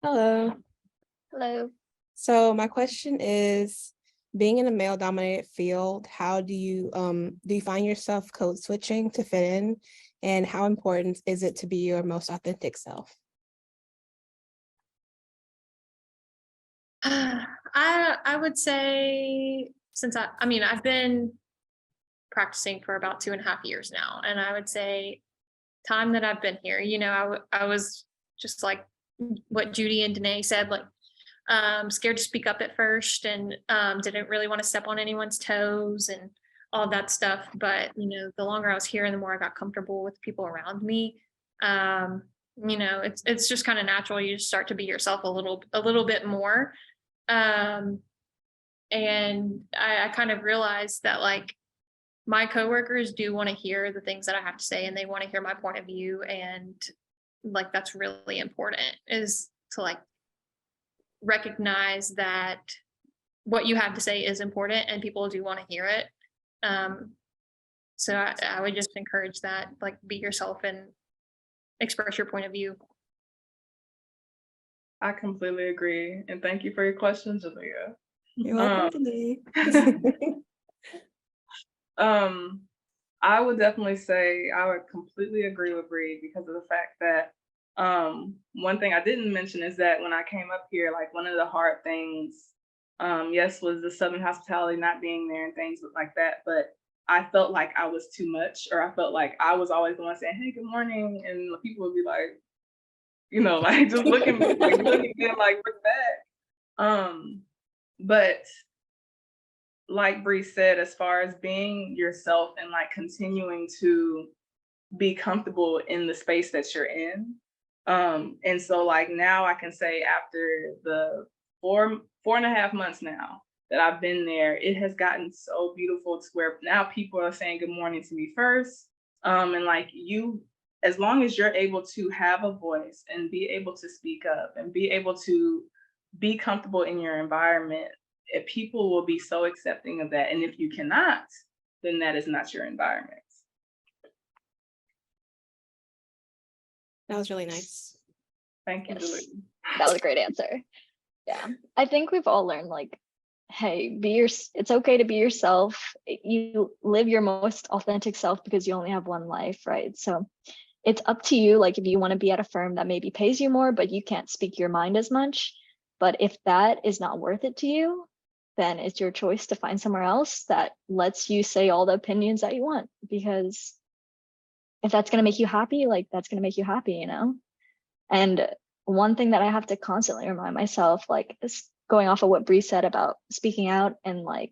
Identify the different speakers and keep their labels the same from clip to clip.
Speaker 1: Hello.
Speaker 2: Hello.
Speaker 1: So my question is, being in a male-dominated field, how do you find yourself code switching to fit in, and how important is it to be your most authentic self?
Speaker 2: I would say since I've been practicing for about 2.5 years now, and I would say time that I've been here, I was just like what Judy and Danae said, like scared to speak up at first, and didn't really want to step on anyone's toes and all of that stuff. But the longer I was here and the more I got comfortable with people around me, um, it's just kind of natural. You just start to be yourself a little bit more. Um, and I kind of realized that like my coworkers do want to hear the things that I have to say and they want to hear my point of view. And like that's really important is to like recognize that what you have to say is important and people do want to hear it. Um, so I would just encourage that, like be yourself and express your point of view.
Speaker 3: I completely agree. And thank you for your question, Julia.
Speaker 1: You're welcome today.
Speaker 3: Um, I would definitely say I would completely agree with Bree because of the fact that one thing I didn't mention is that when I came up here, like one of the hard things, yes, was the Southern hospitality not being there and things like that. But I felt like I was too much, or I felt like I was always the one saying, "Hey, good morning," and people would be like, like just looking like looking at like, "What's that?" But like Bree said, as far as being yourself and like continuing to be comfortable in the space that you're in. And so like now I can say after the 4.5 months now that I've been there, it has gotten so beautiful to where now people are saying good morning to me first. And like as long as you're able to have a voice and be able to speak up and be able to be comfortable in your environment, people will be so accepting of that. And if you cannot, then that is not your environment.
Speaker 1: That was really nice.
Speaker 3: Thank you, Julie.
Speaker 2: That was a great answer. Yeah. I think we've all learned like, hey, it's okay to be yourself. You live your most authentic self because you only have one life, right? So it's up to you. Like if you want to be at a firm that maybe pays you more, but you can't speak your mind as much. But if that is not worth it to you, then it's your choice to find somewhere else that lets you say all the opinions that you want. Because if that's going to make you happy, like that's going to make you happy, And one thing that I have to constantly remind myself, like this going off of what Bree said about speaking out, and like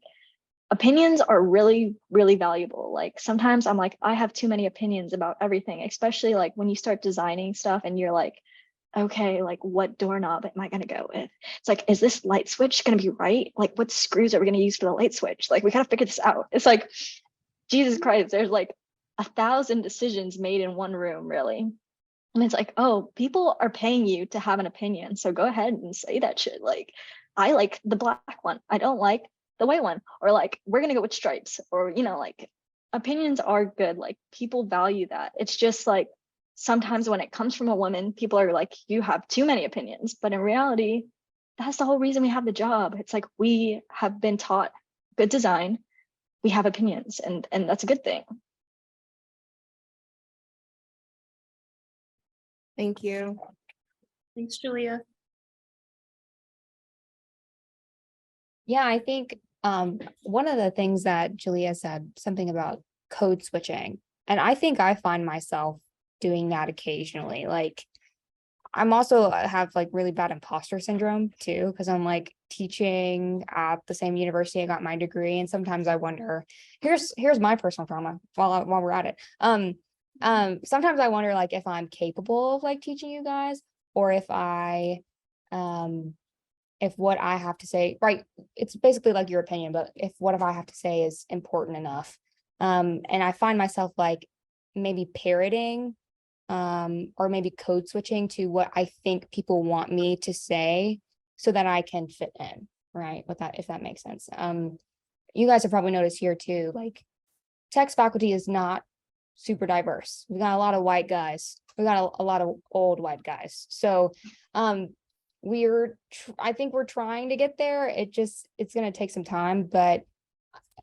Speaker 2: opinions are really, really valuable. Like sometimes I'm like, I have too many opinions about everything, especially like when you start designing stuff and you're like, okay, like what doorknob am I going to go with? It's like, is this light switch going to be right? Like what screws are we going to use for the light switch? Like we got to figure this out. It's like, Jesus Christ, there's like 1,000 decisions made in one room, really. And it's like, oh, people are paying you to have an opinion. So go ahead and say that shit. Like, I like the black one. I don't like the white one. Or like, we're going to go with stripes. Or, like opinions are good. Like people value that. It's just like sometimes when it comes from a woman, people are like, you have too many opinions. But in reality, that's the whole reason we have the job. It's like we have been taught good design. We have opinions, and that's a good thing.
Speaker 1: Thank you.
Speaker 2: Thanks, Julia.
Speaker 4: Yeah, I think one of the things that Julia said, something about code switching, and I think I find myself doing that occasionally. Like I'm also have like really bad imposter syndrome too, because I'm like teaching at the same university I got my degree, and sometimes I wonder. Here's my personal trauma while we're at it. Sometimes I wonder like if I'm capable of like teaching you guys, or if what I have to say, right, it's basically like your opinion, but if I have to say is important enough. And I find myself like maybe parroting or maybe code switching to what I think people want me to say so that I can fit in, right? With that, if that makes sense. You guys have probably noticed here too, like tech faculty is not super diverse. We got a lot of white guys. We got a lot of old white guys. So I think we're trying to get there. It's going to take some time, but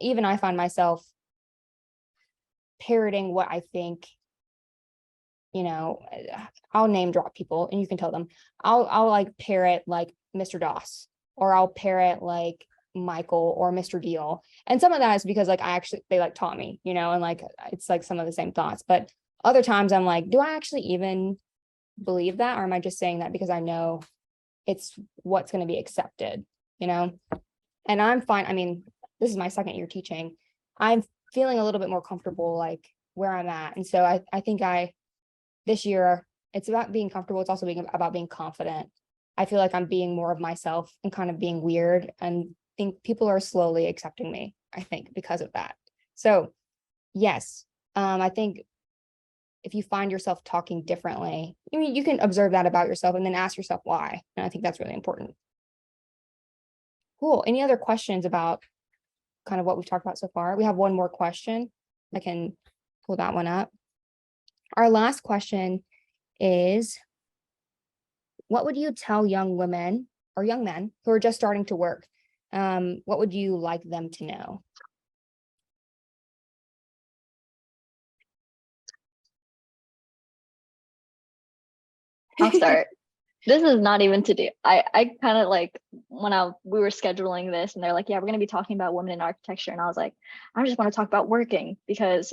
Speaker 4: even I find myself parroting what I think, I'll name drop people and you can tell them. I'll like parrot like Mr. Doss, or I'll parrot like Michael or Mr. Deal. And some of that is because like they like taught me, and like it's like some of the same thoughts. But other times I'm like, do I actually even believe that? Or am I just saying that because I know it's what's going to be accepted, And I'm fine. I mean, this is my second year teaching. I'm feeling a little bit more comfortable like where I'm at. And so I think this year, it's about being comfortable. It's also about being confident. I feel like I'm being more of myself and kind of being weird, and think people are slowly accepting me, I think, because of that. So yes, I think if you find yourself talking differently, I mean, you can observe that about yourself and then ask yourself why. And I think that's really important. Cool. Any other questions about kind of what we've talked about so far? We have one more question. I can pull that one up. Our last question is, what would you tell young women or young men who are just starting to work? What would you like them to know?
Speaker 2: I'll start. This is not even to do. I kind of like when we were scheduling this and they're like, yeah, we're gonna be talking about women in architecture. And I was like, I just want to talk about working because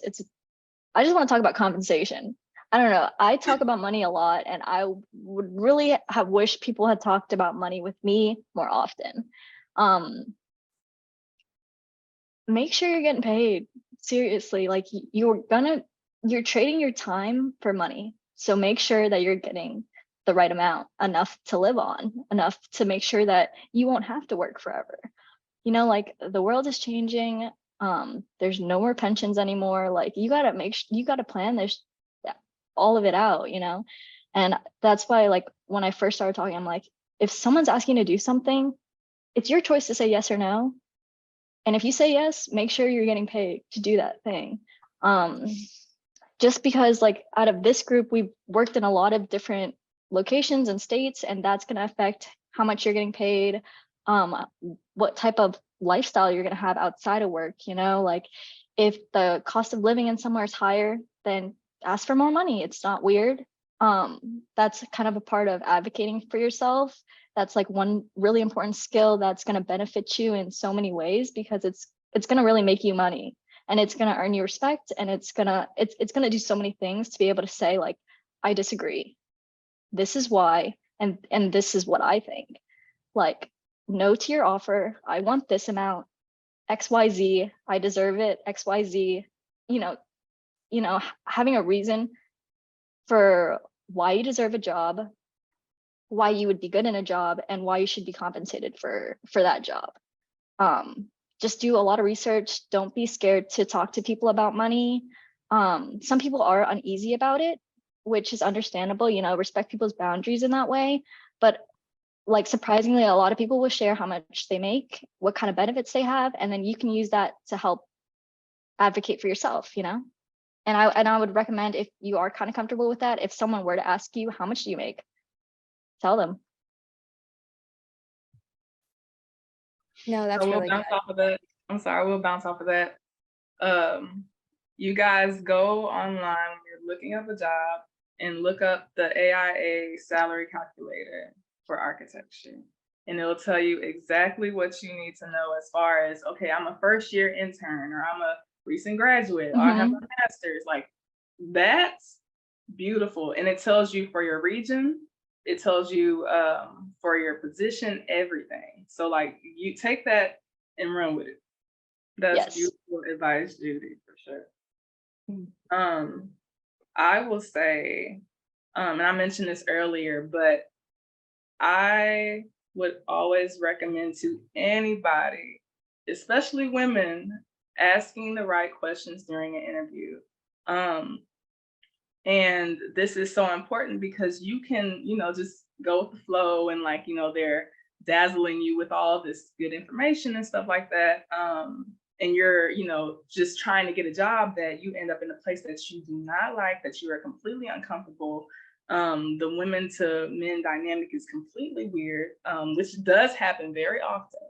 Speaker 2: I just want to talk about compensation. I don't know. I talk about money a lot, and I would really have wished people had talked about money with me more often. Make sure you're getting paid. Seriously, like you're trading your time for money. So make sure that you're getting the right amount, enough to live on, enough to make sure that you won't have to work forever. Like the world is changing. There's no more pensions anymore. Like you gotta plan this all of it out, and that's why like when I first started talking, I'm like, if someone's asking you to do something, it's your choice to say yes or no. And if you say yes, make sure you're getting paid to do that thing. Just because like out of this group, we've worked in a lot of different locations and states, and that's going to affect how much you're getting paid, what type of lifestyle you're going to have outside of work. Like if the cost of living in somewhere is higher, then ask for more money. It's not weird. That's kind of a part of advocating for yourself. That's like one really important skill that's going to benefit you in so many ways, because it's going to really make you money, and it's going to earn you respect, and it's going to do so many things to be able to say like, I disagree. This is why, and this is what I think. Like, no to your offer. I want this amount, XYZ. I deserve it, XYZ. Having a reason for why you deserve a job, why you would be good in a job, and why you should be compensated for that job. Just do a lot of research. Don't be scared to talk to people about money. Some people are uneasy about it, which is understandable. Respect people's boundaries in that way. But like surprisingly, a lot of people will share how much they make, what kind of benefits they have, and then you can use that to help advocate for yourself. And I would recommend, if you are kind of comfortable with that, if someone were to ask you, how much do you make? Tell them.
Speaker 4: No, that's
Speaker 3: we'll
Speaker 4: really good.
Speaker 3: bounce off of that. I'm sorry, we'll bounce off of that. You guys go online when you're looking up a job and look up the AIA salary calculator for architecture. And it'll tell you exactly what you need to know as far as, okay, I'm a first year intern, or I'm a recent graduate, or I have a master's. Like, that's beautiful. And it tells you for your region, it tells you for your position, everything. So like, you take that and run with it. That's beautiful advice, Judy, for sure. I will say, and I mentioned this earlier, but I would always recommend to anybody, especially women, asking the right questions during an interview. And this is so important because you can, just go with the flow, and like, they're dazzling you with all this good information and stuff like that. And you're, just trying to get a job that you end up in a place that you do not like, that you are completely uncomfortable. The women to men dynamic is completely weird, which does happen very often.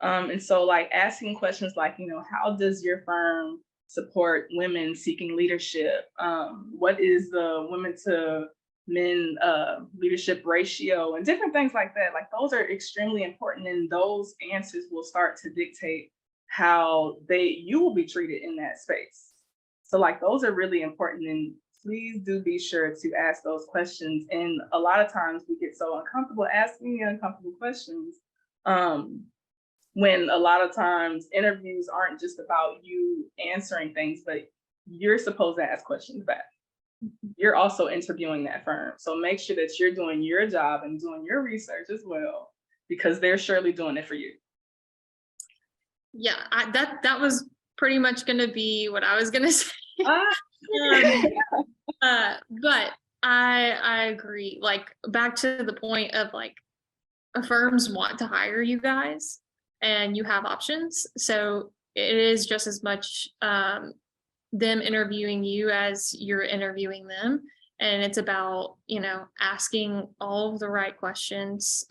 Speaker 3: And so like asking questions like, how does your firm support women seeking leadership? What is the women to men leadership ratio and different things like that? Like those are extremely important, and those answers will start to dictate how you will be treated in that space. So like those are really important, and please do be sure to ask those questions. And a lot of times we get so uncomfortable asking the uncomfortable questions, when a lot of times interviews aren't just about you answering things, but you're supposed to ask questions back. You're also interviewing that firm. So make sure that you're doing your job and doing your research as well, because they're surely doing it for you.
Speaker 5: Yeah, that was pretty much going to be what I was going to say. But I agree. Like back to the point of like firms want to hire you guys and you have options. So it is just as much them interviewing you as you're interviewing them. And it's about, asking all of the right questions.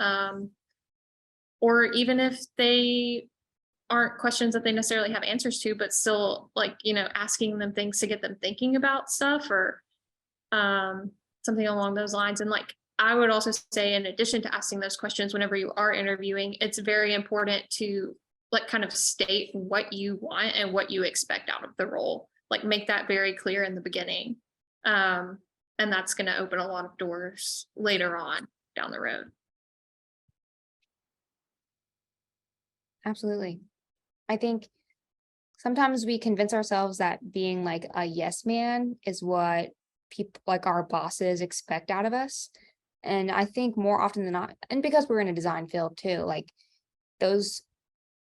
Speaker 5: Or even if they aren't questions that they necessarily have answers to, but still like, asking them things to get them thinking about stuff or something along those lines. And like, I would also say, in addition to asking those questions, whenever you are interviewing, it's very important to like kind of state what you want and what you expect out of the role. Like make that very clear in the beginning. And that's going to open a lot of doors later on down the road.
Speaker 4: Absolutely. I think sometimes we convince ourselves that being like a yes man is what people like our bosses expect out of us. And I think more often than not, and because we're in a design field too, like those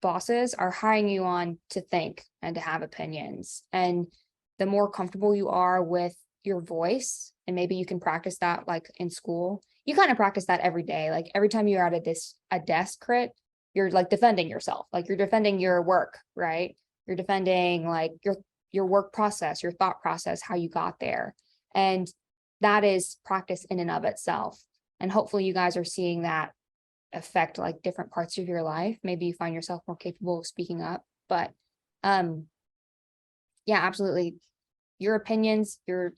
Speaker 4: bosses are hiring you on to think and to have opinions. And the more comfortable you are with your voice, and maybe you can practice that like in school, you kind of practice that every day. Like every time you're at a desk crit, you're like defending yourself, like you're defending your work, right? You're defending like your work process, your thought process, how you got there. And that is practice in and of itself. And hopefully you guys are seeing that affect like different parts of your life. Maybe you find yourself more capable of speaking up, but yeah, absolutely. Your opinions, you're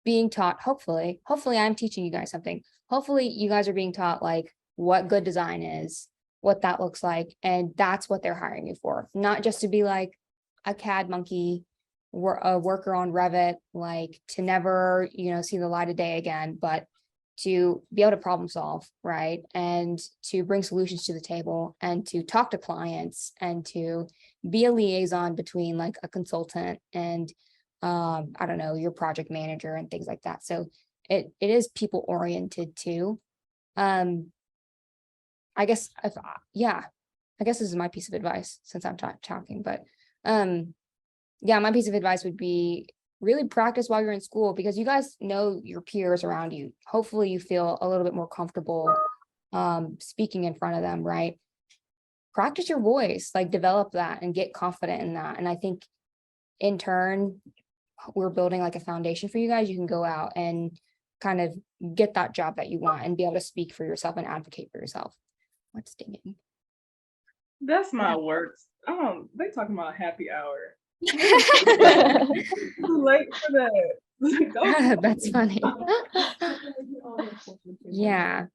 Speaker 4: being taught, hopefully I'm teaching you guys something. Hopefully you guys are being taught like what good design is, what that looks like. And that's what they're hiring you for. Not just to be like a CAD monkey, a worker on Revit, like to never, see the light of day again, but to be able to problem solve, right? And to bring solutions to the table and to talk to clients and to be a liaison between like a consultant and I don't know, your project manager and things like that. So it is people oriented too. I guess this is my piece of advice since I'm talking, but yeah, my piece of advice would be really practice while you're in school, because you guys know your peers around you. Hopefully you feel a little bit more comfortable speaking in front of them, right? Practice your voice, like develop that and get confident in that. And I think in turn, we're building like a foundation for you guys. You can go out and kind of get that job that you want and be able to speak for yourself and advocate for yourself. What's dinging?
Speaker 3: That's my works. They talking about happy hour. Too late for that.
Speaker 4: That's funny. Yeah.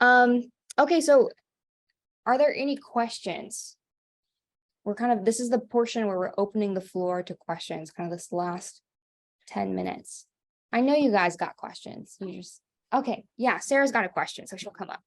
Speaker 4: Okay, so are there any questions? This is the portion where we're opening the floor to questions, kind of this last 10 minutes. I know you guys got questions. Okay, yeah, Sarah's got a question, so she'll come up.